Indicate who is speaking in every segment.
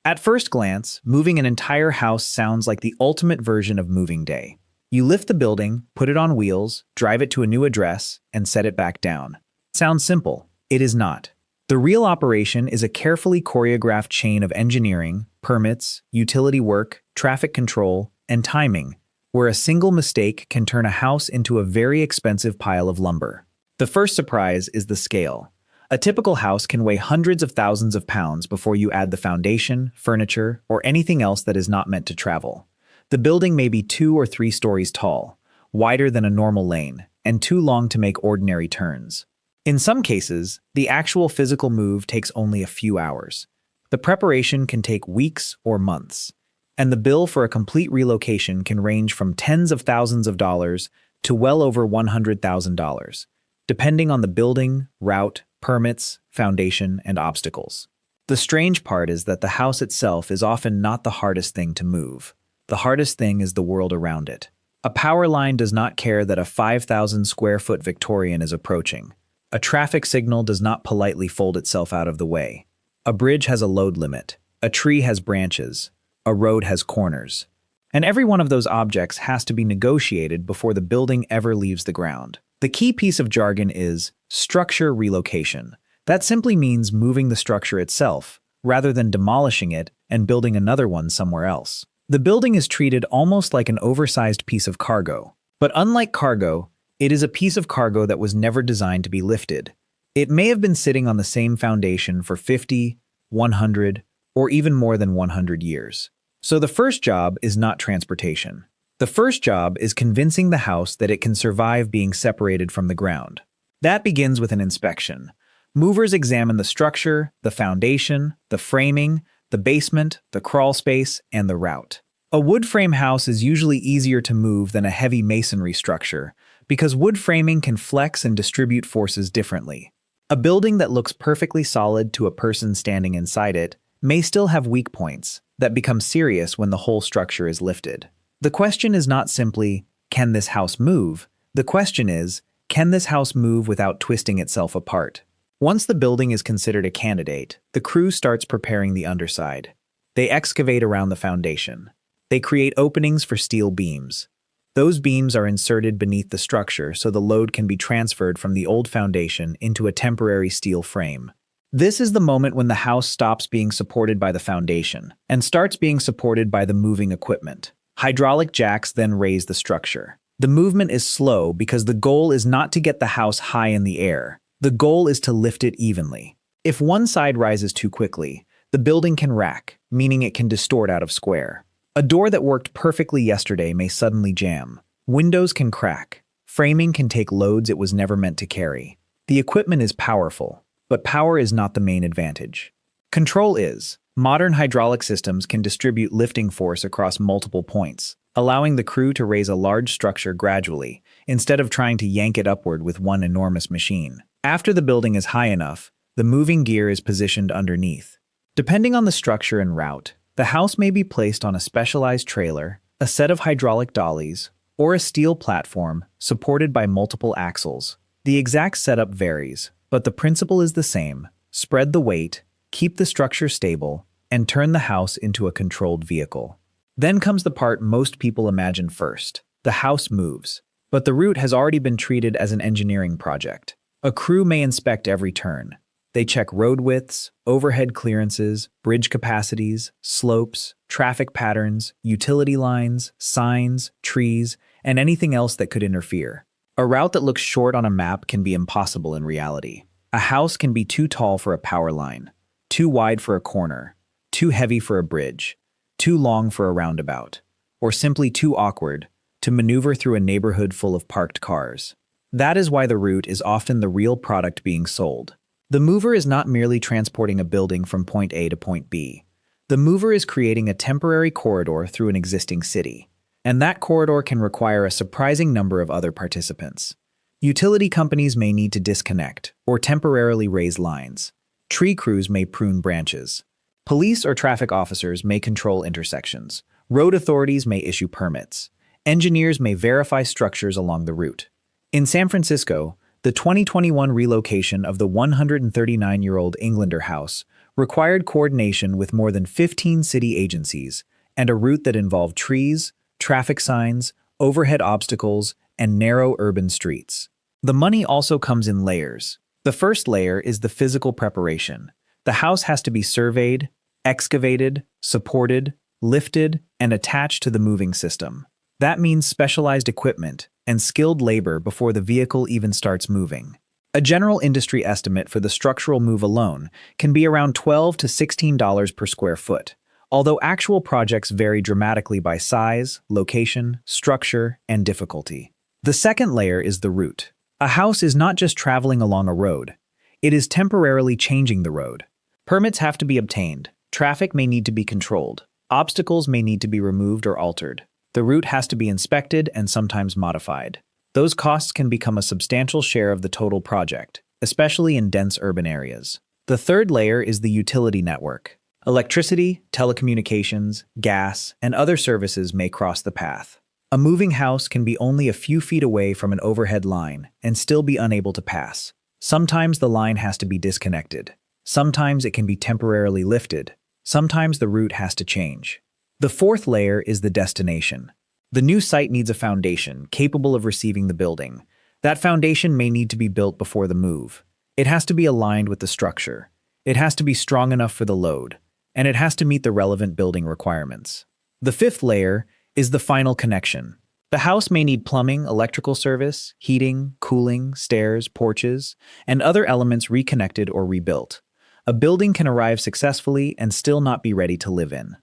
Speaker 1: At first glance, moving an entire house sounds like the ultimate version of moving day. You lift the building, put it on wheels, drive it to a new address, and set it back down. Sounds simple. It is not. The real operation is a carefully choreographed chain of engineering, permits, utility work, traffic control, and timing, where a single mistake can turn a house into a very expensive pile of lumber. The first surprise is the scale. A typical house can weigh hundreds of thousands of pounds before you add the foundation, furniture, or anything else that is not meant to travel. The building may be 2 or 3 stories tall, wider than a normal lane, and too long to make ordinary turns. In some cases, the actual physical move takes only a few hours. The preparation can take weeks or months, and the bill for a complete relocation can range from tens of thousands of dollars to well over $100,000, depending on the building, route, permits, foundation, and obstacles. The strange part is that the house itself is often not the hardest thing to move. The hardest thing is the world around it. A power line does not care that a 5,000 square foot Victorian is approaching. A traffic signal does not politely fold itself out of the way. A bridge has a load limit. A tree has branches. A road has corners. And every one of those objects has to be negotiated before the building ever leaves the ground. The key piece of jargon is structure relocation. That simply means moving the structure itself, rather than demolishing it and building another one somewhere else. The building is treated almost like an oversized piece of cargo. But unlike cargo, it is a piece of cargo that was never designed to be lifted. It may have been sitting on the same foundation for 50, 100, or even more than 100 years. So the first job is not transportation. The first job is convincing the house that it can survive being separated from the ground. That begins with an inspection. Movers examine the structure, the foundation, the framing, the basement, the crawl space, and the route. A wood frame house is usually easier to move than a heavy masonry structure because wood framing can flex and distribute forces differently. A building that looks perfectly solid to a person standing inside it may still have weak points that become serious when the whole structure is lifted. The question is not simply, can this house move? The question is, can this house move without twisting itself apart? Once the building is considered a candidate, the crew starts preparing the underside. They excavate around the foundation. They create openings for steel beams. Those beams are inserted beneath the structure so the load can be transferred from the old foundation into a temporary steel frame. This is the moment when the house stops being supported by the foundation and starts being supported by the moving equipment. Hydraulic jacks then raise the structure. The movement is slow because the goal is not to get the house high in the air. The goal is to lift it evenly. If one side rises too quickly, the building can rack, meaning it can distort out of square. A door that worked perfectly yesterday may suddenly jam. Windows can crack. Framing can take loads it was never meant to carry. The equipment is powerful, but power is not the main advantage. Control is. Modern hydraulic systems can distribute lifting force across multiple points, allowing the crew to raise a large structure gradually, instead of trying to yank it upward with one enormous machine. After the building is high enough, the moving gear is positioned underneath. Depending on the structure and route, the house may be placed on a specialized trailer, a set of hydraulic dollies, or a steel platform supported by multiple axles. The exact setup varies, but the principle is the same. Spread the weight, keep the structure stable, and turn the house into a controlled vehicle. Then comes the part most people imagine first. The house moves, but the route has already been treated as an engineering project. A crew may inspect every turn. They check road widths, overhead clearances, bridge capacities, slopes, traffic patterns, utility lines, signs, trees, and anything else that could interfere. A route that looks short on a map can be impossible in reality. A house can be too tall for a power line, too wide for a corner, too heavy for a bridge, too long for a roundabout, or simply too awkward to maneuver through a neighborhood full of parked cars. That is why the route is often the real product being sold. The mover is not merely transporting a building from point A to point B. The mover is creating a temporary corridor through an existing city, and that corridor can require a surprising number of other participants. Utility companies may need to disconnect or temporarily raise lines. Tree crews may prune branches. Police or traffic officers may control intersections. Road authorities may issue permits. Engineers may verify structures along the route. In San Francisco, the 2021 relocation of the 139-year-old Englander house required coordination with more than 15 city agencies, and a route that involved trees, traffic signs, overhead obstacles, and narrow urban streets. The money also comes in layers. The first layer is the physical preparation. The house has to be surveyed, excavated, supported, lifted, and attached to the moving system. That means specialized equipment and skilled labor before the vehicle even starts moving. A general industry estimate for the structural move alone can be around $12 to $16 per square foot, although actual projects vary dramatically by size, location, structure, and difficulty. The second layer is the route. A house is not just traveling along a road. It is temporarily changing the road. Permits have to be obtained. Traffic may need to be controlled. Obstacles may need to be removed or altered. The route has to be inspected and sometimes modified. Those costs can become a substantial share of the total project, especially in dense urban areas. The third layer is the utility network. Electricity, telecommunications, gas, and other services may cross the path. A moving house can be only a few feet away from an overhead line and still be unable to pass. Sometimes the line has to be disconnected. Sometimes it can be temporarily lifted. Sometimes the route has to change. The fourth layer is the destination. The new site needs a foundation capable of receiving the building. That foundation may need to be built before the move. It has to be aligned with the structure. It has to be strong enough for the load. And it has to meet the relevant building requirements. The fifth layer is the final connection. The house may need plumbing, electrical service, heating, cooling, stairs, porches, and other elements reconnected or rebuilt. A building can arrive successfully and still not be ready to live in.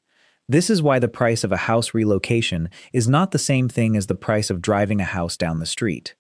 Speaker 1: This is why the price of a house relocation is not the same thing as the price of driving a house down the street.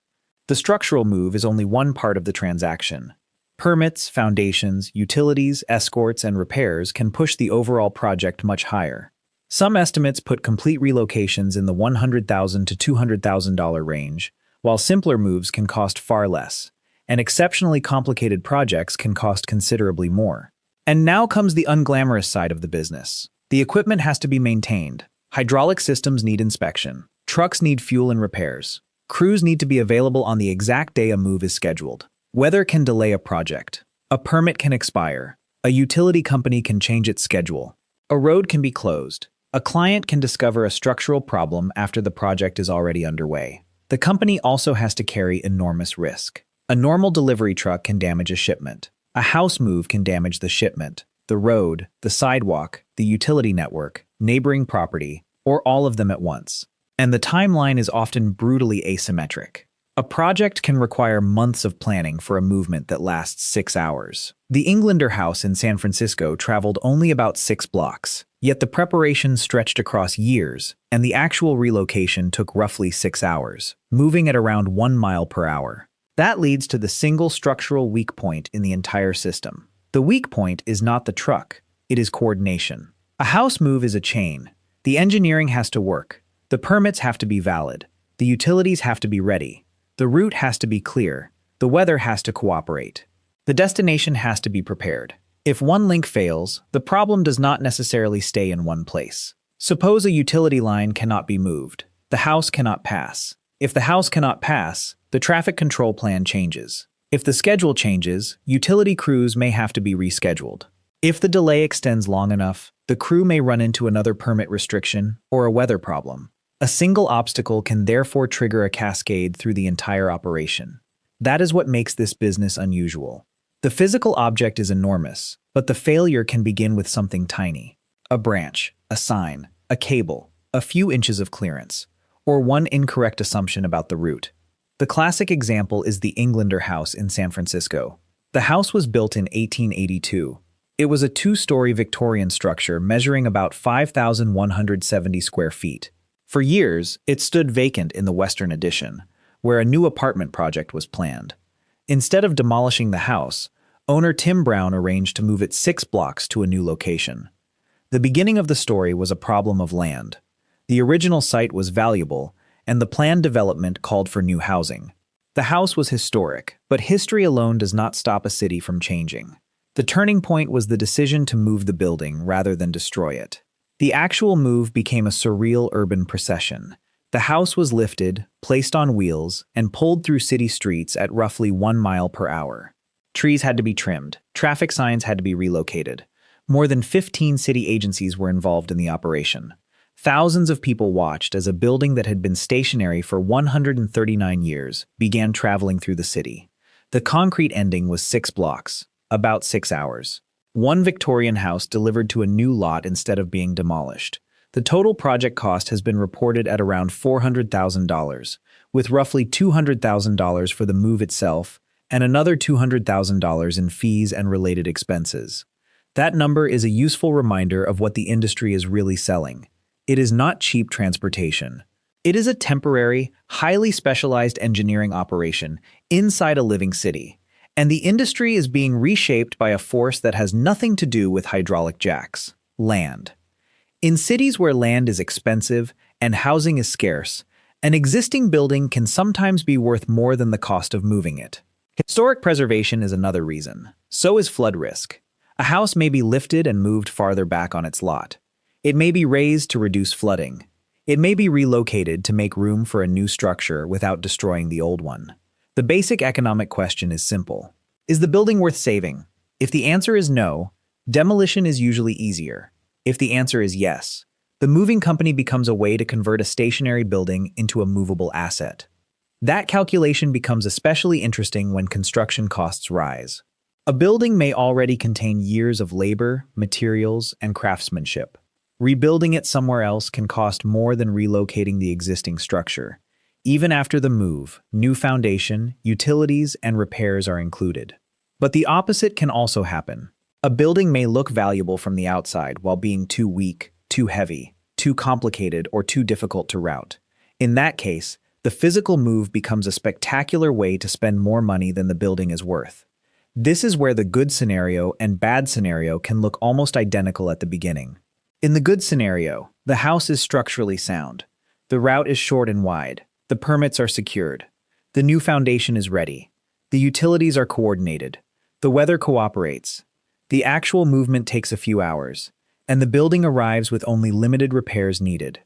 Speaker 1: The structural move is only one part of the transaction. Permits, foundations, utilities, escorts, and repairs can push the overall project much higher. Some estimates put complete relocations in the $100,000 to $200,000 range, while simpler moves can cost far less, and exceptionally complicated projects can cost considerably more. And now comes the unglamorous side of the business. The equipment has to be maintained. Hydraulic systems need inspection. Trucks need fuel and repairs. Crews need to be available on the exact day a move is scheduled. Weather can delay a project. A permit can expire. A utility company can change its schedule. A road can be closed. A client can discover a structural problem after the project is already underway. The company also has to carry enormous risk. A normal delivery truck can damage a shipment. A house move can damage the shipment, the road, the sidewalk, the utility network, neighboring property, or all of them at once. And the timeline is often brutally asymmetric. A project can require months of planning for a movement that lasts 6 hours. The Englander house in San Francisco traveled only about 6 blocks, yet the preparation stretched across years, and the actual relocation took roughly 6 hours, moving at around 1 mile per hour. That leads to the single structural weak point in the entire system. The weak point is not the truck, it is coordination. A house move is a chain. The engineering has to work. The permits have to be valid. The utilities have to be ready. The route has to be clear. The weather has to cooperate. The destination has to be prepared. If one link fails, the problem does not necessarily stay in one place. Suppose a utility line cannot be moved. The house cannot pass. If the house cannot pass, the traffic control plan changes. If the schedule changes, utility crews may have to be rescheduled. If the delay extends long enough, the crew may run into another permit restriction or a weather problem. A single obstacle can therefore trigger a cascade through the entire operation. That is what makes this business unusual. The physical object is enormous, but the failure can begin with something tiny. A branch, a sign, a cable, a few inches of clearance, or one incorrect assumption about the route. The classic example is the Englander house in San Francisco. The house was built in 1882. It was a 2-story Victorian structure measuring about 5,170 square feet. For years, it stood vacant in the Western Addition, where a new apartment project was planned. Instead of demolishing the house, owner Tim Brown arranged to move it 6 blocks to a new location. The beginning of the story was a problem of land. The original site was valuable, and the planned development called for new housing. The house was historic, but history alone does not stop a city from changing. The turning point was the decision to move the building rather than destroy it. The actual move became a surreal urban procession. The house was lifted, placed on wheels, and pulled through city streets at roughly 1 mile per hour. Trees had to be trimmed, traffic signs had to be relocated, More than 15 city agencies were involved in the operation. Thousands of people watched as a building that had been stationary for 139 years began traveling through the city. The concrete ending was 6 blocks, about 6 hours. One Victorian house delivered to a new lot instead of being demolished. The total project cost has been reported at around $400,000, with roughly $200,000 for the move itself and another $200,000 in fees and related expenses. That number is a useful reminder of what the industry is really selling. It is not cheap transportation. It is a temporary, highly specialized engineering operation inside a living city, and the industry is being reshaped by a force that has nothing to do with hydraulic jacks: land. In cities where land is expensive and housing is scarce, an existing building can sometimes be worth more than the cost of moving it. Historic preservation is another reason. So is flood risk. A house may be lifted and moved farther back on its lot. It may be raised to reduce flooding. It may be relocated to make room for a new structure without destroying the old one. The basic economic question is simple. Is the building worth saving? If the answer is no, demolition is usually easier. If the answer is yes, the moving company becomes a way to convert a stationary building into a movable asset. That calculation becomes especially interesting when construction costs rise. A building may already contain years of labor, materials, and craftsmanship. Rebuilding it somewhere else can cost more than relocating the existing structure. Even after the move, new foundation, utilities, and repairs are included. But the opposite can also happen. A building may look valuable from the outside while being too weak, too heavy, too complicated, or too difficult to route. In that case, the physical move becomes a spectacular way to spend more money than the building is worth. This is where the good scenario and bad scenario can look almost identical at the beginning. In the good scenario, the house is structurally sound. The route is short and wide. The permits are secured. The new foundation is ready. The utilities are coordinated. The weather cooperates. The actual movement takes a few hours, and the building arrives with only limited repairs needed.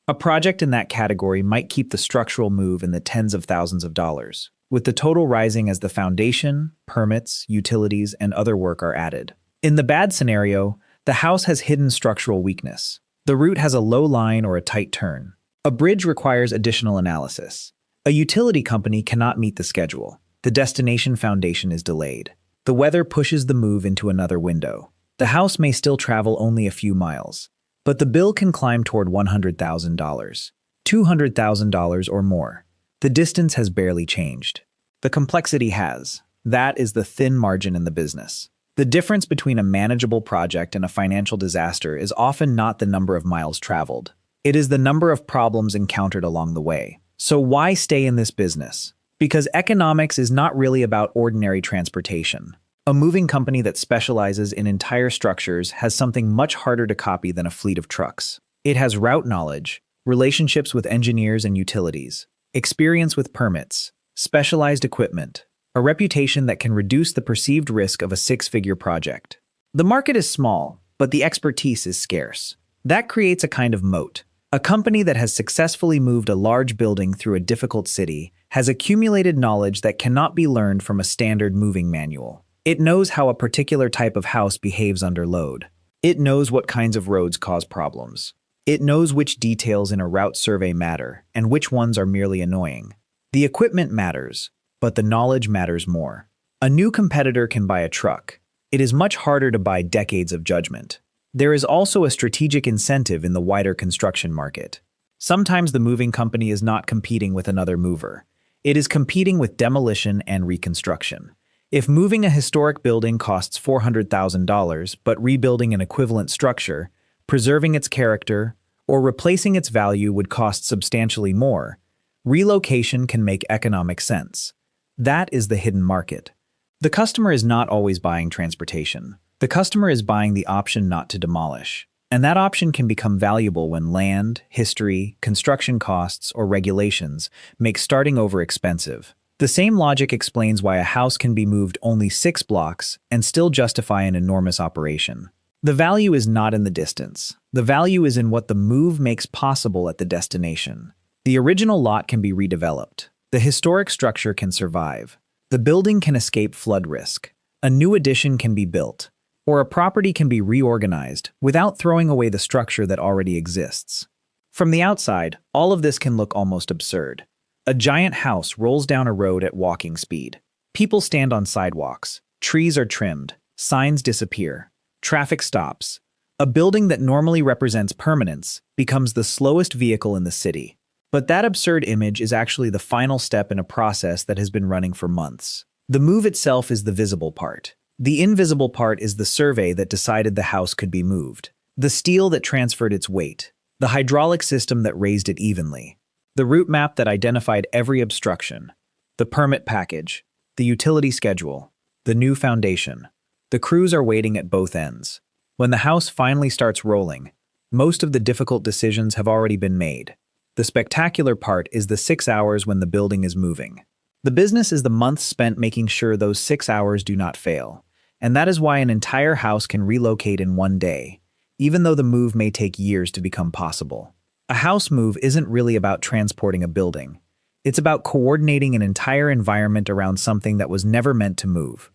Speaker 1: A project in that category might keep the structural move in the tens of thousands of dollars, with the total rising as the foundation, permits, utilities, and other work are added. In the bad scenario, the house has hidden structural weakness. The route has a low line or a tight turn. A bridge requires additional analysis. A utility company cannot meet the schedule. The destination foundation is delayed. The weather pushes the move into another window. The house may still travel only a few miles, but the bill can climb toward $100,000, $200,000 or more. The distance has barely changed. The complexity has. That is the thin margin in the business. The difference between a manageable project and a financial disaster is often not the number of miles traveled. It is the number of problems encountered along the way. So why stay in this business? Because economics is not really about ordinary transportation. A moving company that specializes in entire structures has something much harder to copy than a fleet of trucks. It has route knowledge, relationships with engineers and utilities, experience with permits, specialized equipment, a reputation that can reduce the perceived risk of a six-figure project. The market is small, but the expertise is scarce. That creates a kind of moat. A company that has successfully moved a large building through a difficult city has accumulated knowledge that cannot be learned from a standard moving manual. It knows how a particular type of house behaves under load. It knows what kinds of roads cause problems. It knows which details in a route survey matter and which ones are merely annoying. The equipment matters, but the knowledge matters more. A new competitor can buy a truck. It is much harder to buy decades of judgment. There is also a strategic incentive in the wider construction market. Sometimes the moving company is not competing with another mover. It is competing with demolition and reconstruction. If moving a historic building costs $400,000, but rebuilding an equivalent structure, preserving its character, or replacing its value would cost substantially more, relocation can make economic sense. That is the hidden market. The customer is not always buying transportation. The customer is buying the option not to demolish. And that option can become valuable when land, history, construction costs, or regulations make starting over expensive. The same logic explains why a house can be moved only 6 blocks and still justify an enormous operation. The value is not in the distance. The value is in what the move makes possible at the destination. The original lot can be redeveloped. The historic structure can survive. The building can escape flood risk. A new addition can be built. or a property can be reorganized without throwing away the structure that already exists. From the outside, all of this can look almost absurd. A giant house rolls down a road at walking speed. People stand on sidewalks, trees are trimmed, signs disappear, traffic stops. A building that normally represents permanence becomes the slowest vehicle in the city. But that absurd image is actually the final step in a process that has been running for months. The move itself is the visible part. The invisible part is the survey that decided the house could be moved, the steel that transferred its weight, the hydraulic system that raised it evenly, the route map that identified every obstruction, the permit package, the utility schedule, the new foundation. The crews are waiting at both ends. When the house finally starts rolling, most of the difficult decisions have already been made. The spectacular part is the 6 hours when the building is moving. The business is the months spent making sure those 6 hours do not fail, and that is why an entire house can relocate in one day, even though the move may take years to become possible. A house move isn't really about transporting a building. It's about coordinating an entire environment around something that was never meant to move.